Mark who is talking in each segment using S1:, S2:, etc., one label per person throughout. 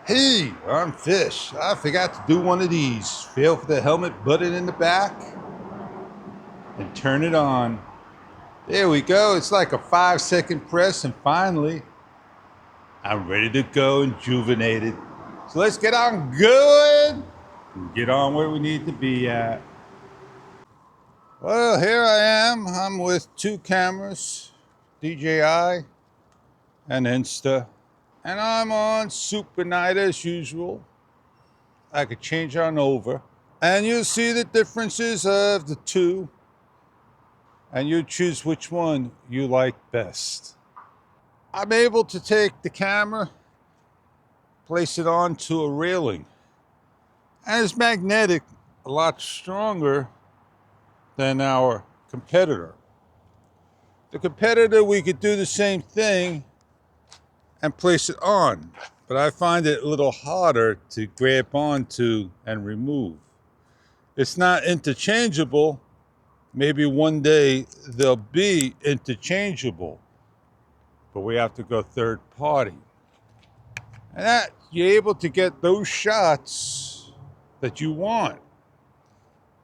S1: Hey, I'm Fish. I forgot to do one of these. Feel for the helmet button in the back and turn it on. There we go. It's like a 5-second press, and finally, I'm ready to go and rejuvenated. So let's get on going and get on where we need to be at. Well, here I am. I'm with two cameras, DJI and Insta. And I'm on Super Night as usual. I could change on over. And you'll see the differences of the two. And you choose which one you like best. I'm able to take the camera, place it onto a railing. And it's magnetic, a lot stronger than our competitor. The competitor, we could do the same thing and place it on, but I find it a little harder to grab onto and remove. It's not interchangeable. Maybe one day they'll be interchangeable, but we have to go third party. And that you're able to get those shots that you want.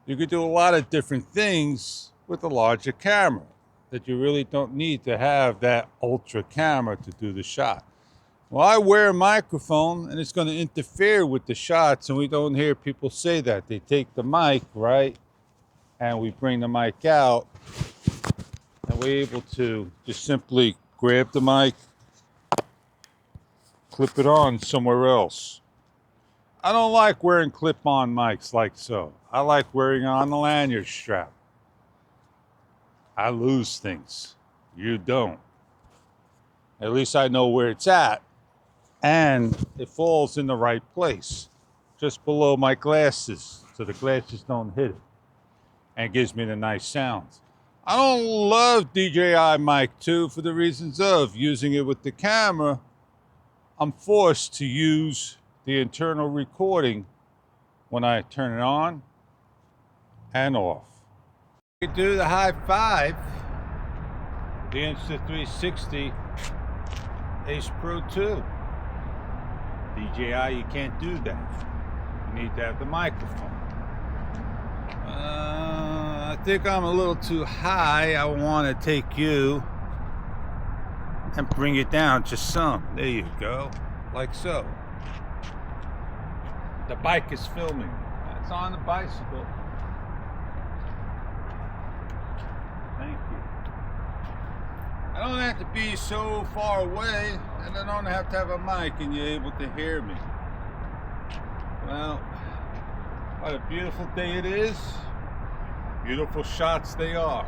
S1: You could do a lot of different things with a larger camera that you really don't need to have that ultra camera to do the shot. Well, I wear a microphone and it's going to interfere with the shots, and we don't hear people say that. They take the mic, right? And we bring the mic out, and we're able to just simply grab the mic, clip it on somewhere else. I don't like wearing clip-on mics like so. I like wearing it on the lanyard strap. I lose things. You don't. At least I know where it's at. And it falls in the right place, just below my glasses, so the glasses don't hit it. And it gives me the nice sounds. I don't love DJI Mic 2 for the reasons of using it with the camera. I'm forced to use the internal recording when I turn it on and off. You can do the high five, the Insta360 Ace Pro 2. DJI, you can't do that. You need to have the microphone. I think I'm a little too high. I want to take you and bring it down just some. There you go, like so. The bike is filming. It's on the bicycle. Thank you. I don't have to be so far away, and I don't have to have a mic and you're able to hear me. Well, what a beautiful day it is. Beautiful shots they are.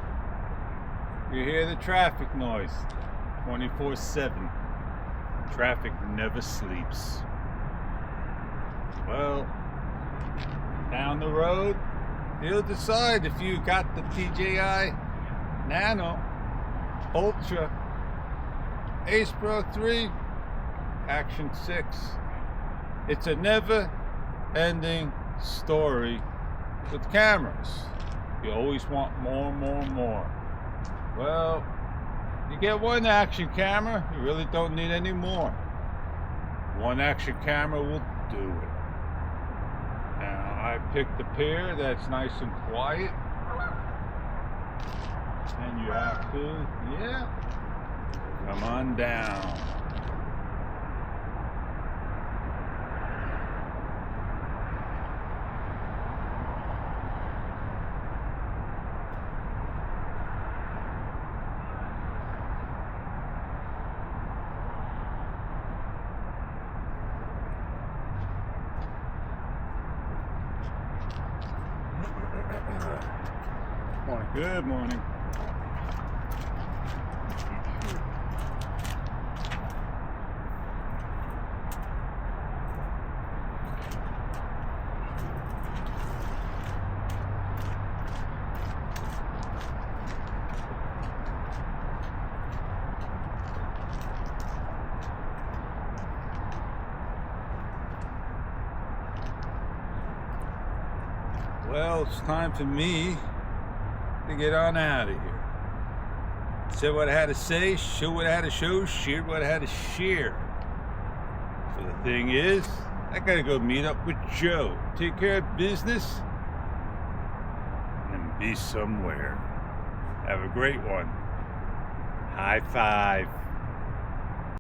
S1: You hear the traffic noise 24/7. Traffic never sleeps. Well, down the road, you'll decide if you got the DJI Nano Ultra Ace Pro 3 Action 6. It's a never-ending story with cameras. You always want more, more, more. Well, you get one action camera, you really don't need any more. One action camera will do it. Now, I picked a pair that's nice and quiet. And you have to, come on down. Morning. Good morning. Well, it's time for me to get on out of here. Said what I had to say, show what I had to show, share what I had to share. For the thing is, I gotta go meet up with Joe, take care of business, and be somewhere. Have a great one. High five.